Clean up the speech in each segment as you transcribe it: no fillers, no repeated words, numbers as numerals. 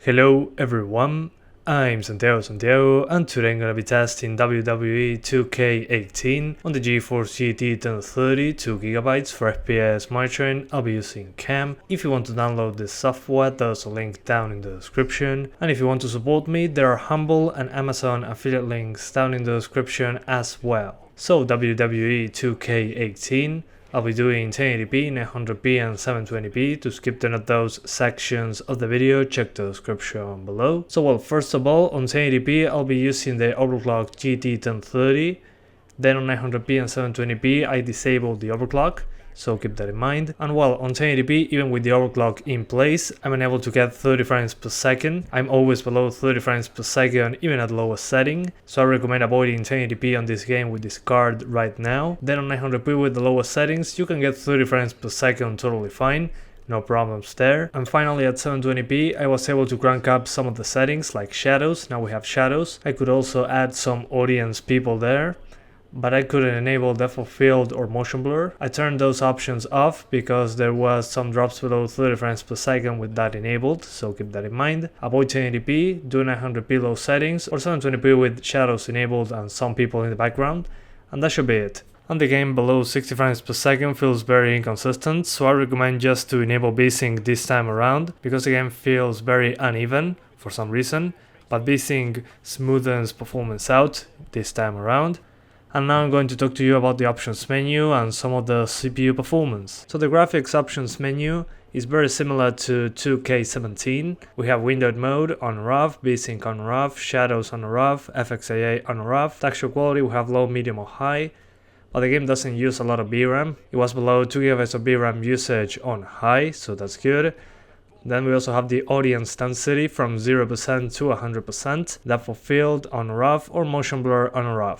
Hello everyone, I'm Santiago, and today I'm gonna be testing WWE 2K18 on the GeForce GT 1030 2GB for FPS monitoring. I'll be using CAM. If you want to download this software, there's a link down in the description. And if you want to support me, there are Humble and Amazon affiliate links down in the description as well. So WWE 2K18. I'll be doing 1080p, 900p and 720p. To skip none of those sections of the video, check the description below. So first of all, on 1080p I'll be using the overclock GT 1030. Then on 900p and 720p I disable the overclock, so keep that in mind. And on 1080p, even with the overclock in place, I'm unable to get 30 frames per second. I'm always below 30 frames per second even at lowest setting, so I recommend avoiding 1080p on this game with this card right now. Then on 900p with the lowest settings, you can get 30 frames per second totally fine. No problems there. And finally at 720p I was able to crank up some of the settings like shadows. Now we have shadows. I could also add some audience people there, but I couldn't enable depth of field or motion blur. I turned those options off because there was some drops below 30 frames per second with that enabled, so keep that in mind. Avoid 1080p, do 900p low settings, or 720p with shadows enabled and some people in the background, and that should be it. And the game below 60 frames per second feels very inconsistent, so I recommend just to enable VSync this time around, because the game feels very uneven for some reason, but VSync smoothens performance out this time around. And now I'm going to talk to you about the options menu and some of the CPU performance. So the graphics options menu is very similar to 2K17. We have windowed mode on RAW, VSync on RAW, shadows on RAW, FXAA on RAW. Texture quality we have low, medium or high, but the game doesn't use a lot of VRAM. It was below 2GB of VRAM usage on high, so that's good. Then we also have the audience density from 0% to 100%, depth of field on RAW or motion blur on RAW.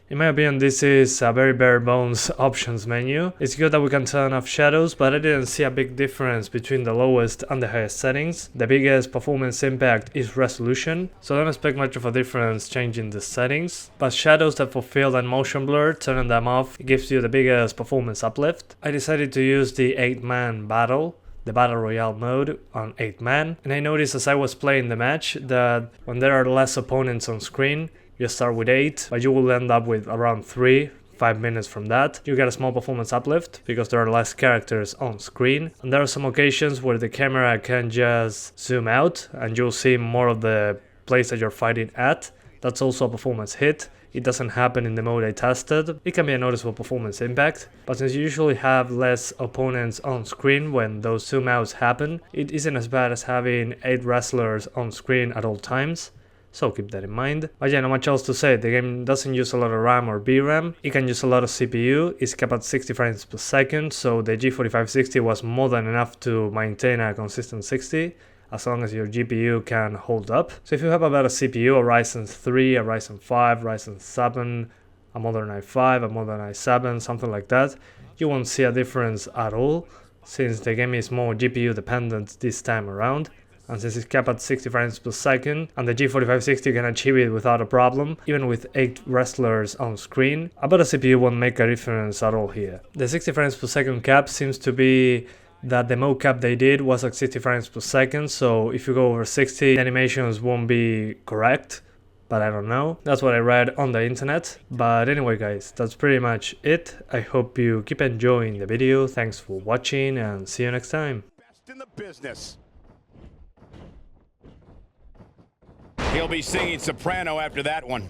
In my opinion, this is a very bare bones options menu. It's good that we can turn off shadows, but I didn't see a big difference between the lowest and the highest settings. The biggest performance impact is resolution, so don't expect much of a difference changing the settings. But shadows, depth of field and motion blur, turning them off gives you the biggest performance uplift. I decided to use the 8-man battle, the Battle Royale mode on 8-man, and I noticed as I was playing the match that when there are less opponents on screen, you start with 8, but you will end up with around 3-5 minutes from that. You get a small performance uplift because there are less characters on screen, and there are some occasions where the camera can just zoom out and you'll see more of the place that you're fighting at. That's also a performance hit. It doesn't happen in the mode I tested. It can be a noticeable performance impact, but since you usually have less opponents on screen when those zoom outs happen, it isn't as bad as having 8 wrestlers on screen at all times. So keep that in mind. But yeah, not much else to say. The game doesn't use a lot of RAM or VRAM. It can use a lot of CPU. It's capped at 60 frames per second, so the G4560 was more than enough to maintain a consistent 60, as long as your GPU can hold up. So if you have a better CPU, a Ryzen 3, a Ryzen 5, Ryzen 7, a Modern i5, a Modern i7, something like that, you won't see a difference at all, since the game is more GPU dependent this time around. And since it's capped at 60 frames per second, and the G4560 can achieve it without a problem, even with 8 wrestlers on screen, a better CPU won't make a difference at all here. The 60 frames per second cap seems to be that the mocap they did was at 60 frames per second, so if you go over 60, the animations won't be correct, but I don't know. That's what I read on the internet. But anyway guys, that's pretty much it. I hope you keep enjoying the video. Thanks for watching and see you next time. Best in the business. He'll be singing soprano after that one.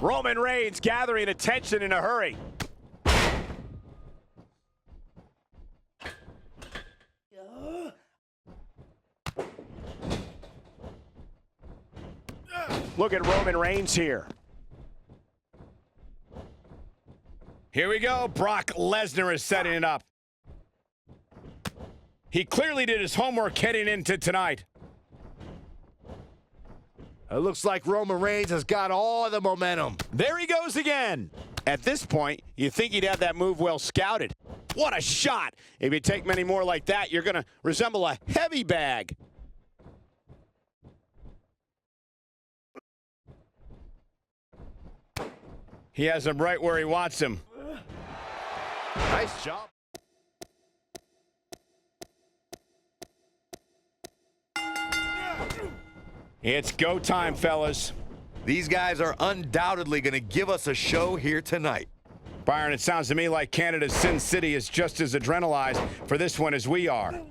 Roman Reigns gathering attention in a hurry. Look at Roman Reigns here. Here we go. Brock Lesnar is setting it up. He clearly did his homework heading into tonight. It looks like Roman Reigns has got all the momentum. There he goes again. At this point, you think he'd have that move well scouted. What a shot! If you take many more like that, you're going to resemble a heavy bag. He has him right where he wants him. Nice job. It's go time, fellas. These guys are undoubtedly going to give us a show here tonight. Byron, it sounds to me like Canada's Sin City is just as adrenalized for this one as we are.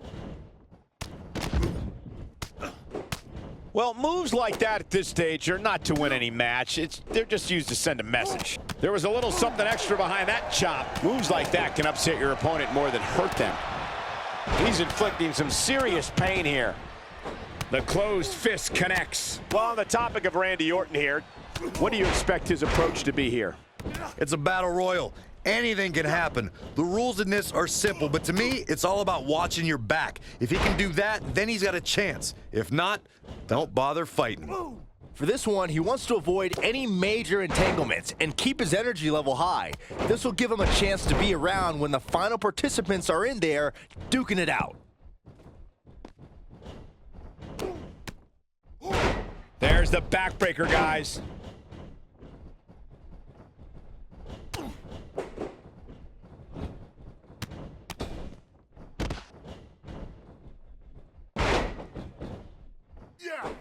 Well, moves like that at this stage are not to win any match. They're just used to send a message. There was a little something extra behind that chop. Moves like that can upset your opponent more than hurt them. He's inflicting some serious pain here. The closed fist connects. Well, on the topic of Randy Orton here, what do you expect his approach to be here? It's a battle royal. Anything can happen. The rules in this are simple, but to me, it's all about watching your back. If he can do that, then he's got a chance. If not, don't bother fighting. For this one, he wants to avoid any major entanglements and keep his energy level high. This will give him a chance to be around when the final participants are in there duking it out. There's the backbreaker, guys.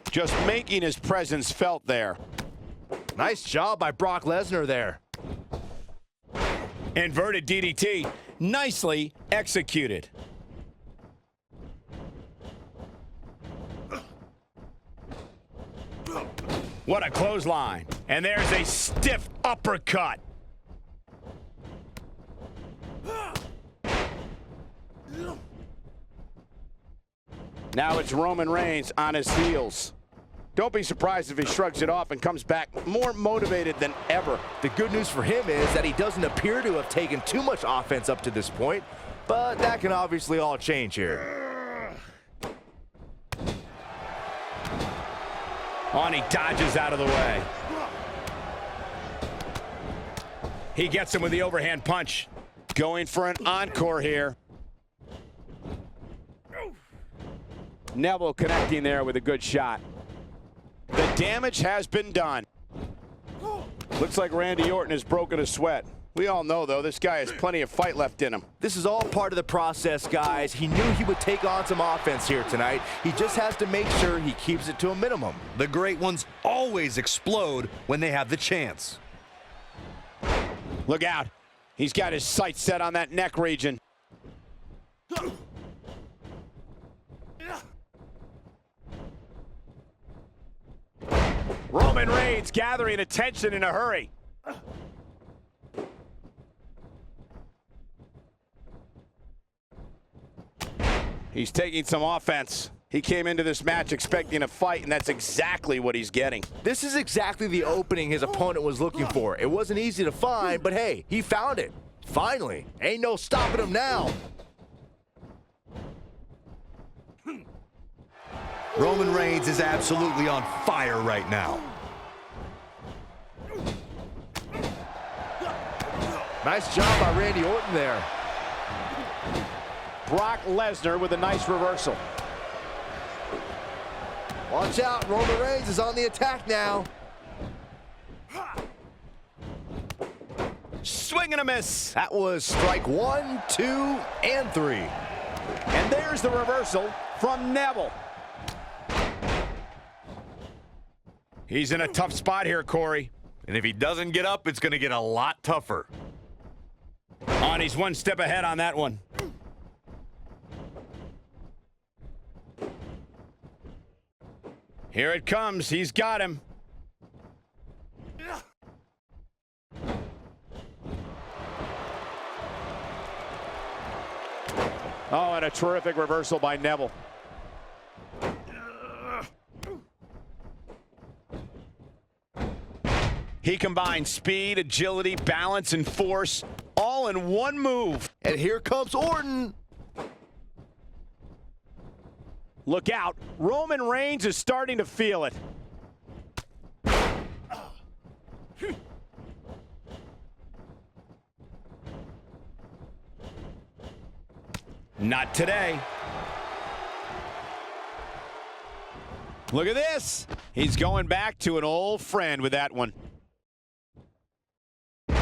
Just making his presence felt there. Nice job by Brock Lesnar there. Inverted DDT, nicely executed. What a clothesline. And there's a stiff uppercut. Now it's Roman Reigns on his heels. Don't be surprised if he shrugs it off and comes back more motivated than ever. The good news for him is that he doesn't appear to have taken too much offense up to this point, but that can obviously all change here. On, he dodges out of the way. He gets him with the overhand punch. Going for an encore here. Neville connecting there with a good shot. The damage has been done. Looks like Randy Orton has broken a sweat. We all know, though, this guy has plenty of fight left in him. This is all part of the process, guys. He knew he would take on some offense here tonight. He just has to make sure he keeps it to a minimum. The great ones always explode when they have the chance. Look out. He's got his sights set on that neck region. Roman Reigns gathering attention in a hurry. He's taking some offense. He came into this match expecting a fight, and that's exactly what he's getting. This is exactly the opening his opponent was looking for. It wasn't easy to find, but hey, he found it. Finally. Ain't no stopping him now. Roman Reigns is absolutely on fire right now. Nice job by Randy Orton there. Brock Lesnar with a nice reversal. Watch out, Roman Reigns is on the attack now. Swing and a miss. That was strike 1, 2, and 3. And there's the reversal from Neville. He's in a tough spot here, Corey. And if he doesn't get up, it's going to get a lot tougher. On, he's one step ahead on that one. Here it comes. He's got him. Oh, and a terrific reversal by Neville. He combines speed, agility, balance, and force, all in one move. And here comes Orton. Look out. Roman Reigns is starting to feel it. Not today. Look at this. He's going back to an old friend with that one.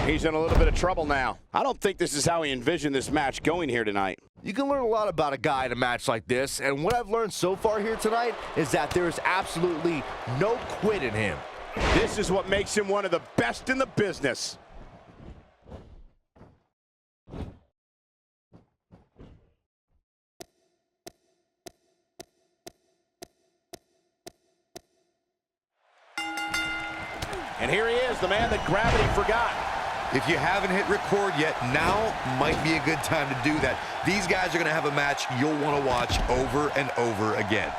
He's in a little bit of trouble now. I don't think this is how he envisioned this match going here tonight. You can learn a lot about a guy in a match like this, and what I've learned so far here tonight is that there is absolutely no quit in him. This is what makes him one of the best in the business. And here he is, the man that gravity forgot. If you haven't hit record yet, now might be a good time to do that. These guys are going to have a match you'll want to watch over and over again.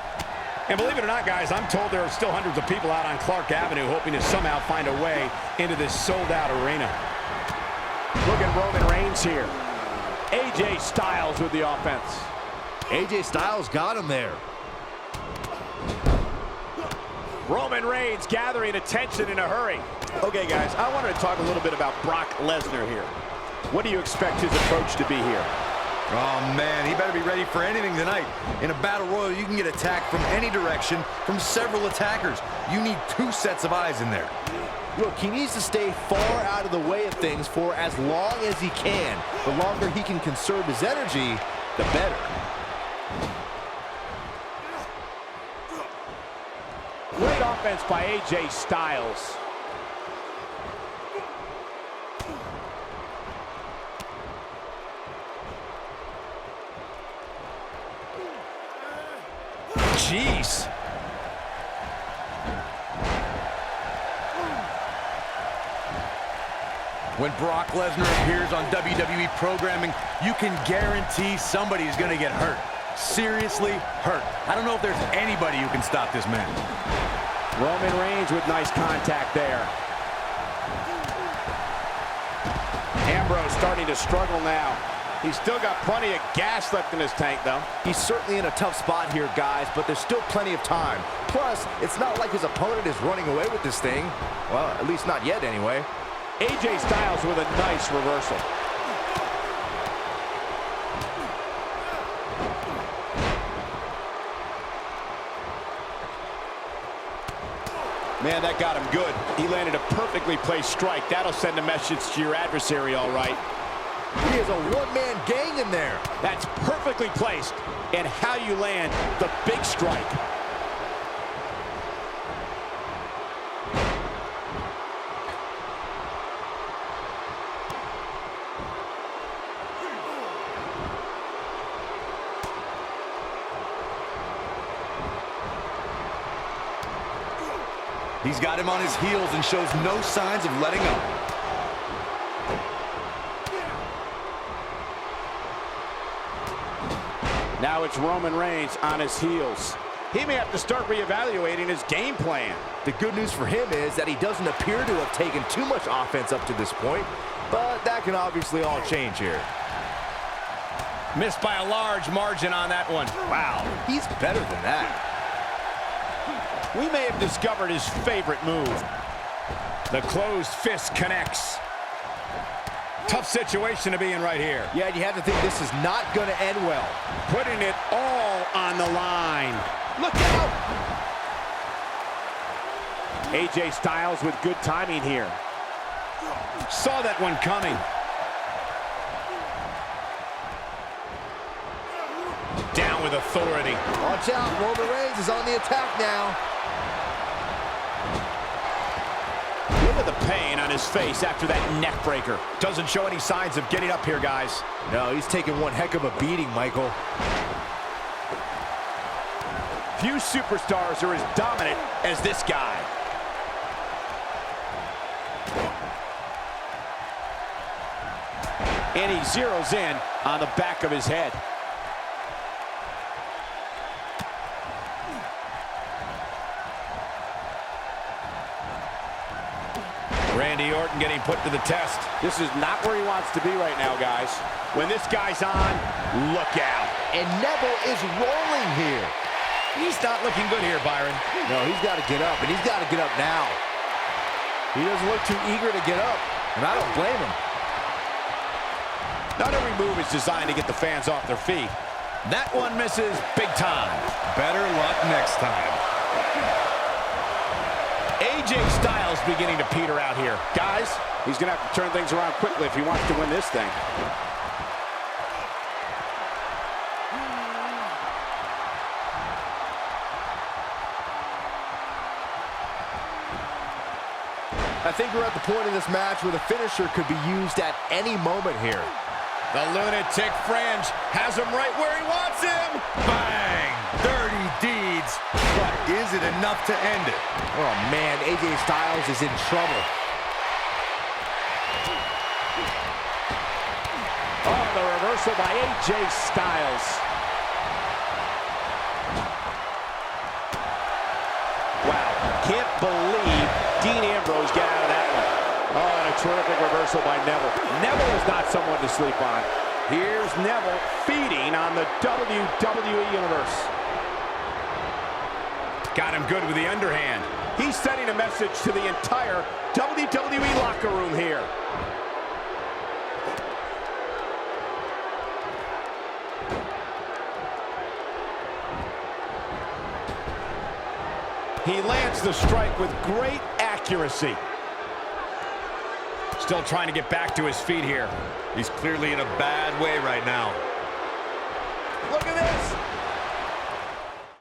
And believe it or not, guys, I'm told there are still hundreds of people out on Clark Avenue hoping to somehow find a way into this sold-out arena. Look at Roman Reigns here. AJ Styles with the offense. AJ Styles got him there. Roman Reigns gathering attention in a hurry. Okay, guys, I wanted to talk a little bit about Brock Lesnar here. What do you expect his approach to be here? Oh, man, he better be ready for anything tonight. In a battle royal, you can get attacked from any direction from several attackers. You need 2 sets of eyes in there. Look, he needs to stay far out of the way of things for as long as he can. The longer he can conserve his energy, the better. Great offense by AJ Styles. Jeez. When Brock Lesnar appears on WWE programming, you can guarantee somebody is going to get hurt. Seriously hurt. I don't know if there's anybody who can stop this man. Roman Reigns with nice contact there. Ambrose starting to struggle now. He's still got plenty of gas left in his tank, though. He's certainly in a tough spot here, guys, but there's still plenty of time. Plus, it's not like his opponent is running away with this thing. Well, at least not yet, anyway. AJ Styles with a nice reversal. Man, that got him good. He landed a perfectly placed strike. That'll send a message to your adversary, all right. He has a one-man gang in there. That's perfectly placed. And how you land the big strike. He's got him on his heels and shows no signs of letting up. Now it's Roman Reigns on his heels. He may have to start reevaluating his game plan. The good news for him is that he doesn't appear to have taken too much offense up to this point, but that can obviously all change here. Missed by a large margin on that one. Wow, he's better than that. We may have discovered his favorite move. The closed fist connects. Tough situation to be in right here. Yeah, you have to think this is not going to end well. Putting it all on the line. Look out! AJ Styles with good timing here. Saw that one coming. Down with authority. Watch out, Roman Reigns is on the attack now. Look at the pain on his face after that neck breaker. Doesn't show any signs of getting up here, guys. No, he's taking one heck of a beating, Michael. Few superstars are as dominant as this guy. And he zeroes in on the back of his head. Randy Orton getting put to the test. This is not where he wants to be right now, guys. When this guy's on, look out. And Neville is rolling here. He's not looking good here, Byron. No, he's got to get up, and he's got to get up now. He doesn't look too eager to get up, and I don't blame him. Not every move is designed to get the fans off their feet. That one misses big time. Better luck next time. AJ Styles beginning to peter out here. Guys, he's going to have to turn things around quickly if he wants to win this thing. I think we're at the point in this match where the finisher could be used at any moment here. The lunatic Fringe has him right where he wants him. Bang! Dirty deeds. But is it enough to end it? Oh, man, AJ Styles is in trouble. Oh, the reversal by AJ Styles. Wow, can't believe Dean Ambrose got out of that one. Oh, and a terrific reversal by Neville. Neville is not someone to sleep on. Here's Neville feeding on the WWE Universe. Got him good with the underhand. He's sending a message to the entire WWE locker room here. He lands the strike with great accuracy. Still trying to get back to his feet here. He's clearly in a bad way right now. Look at this.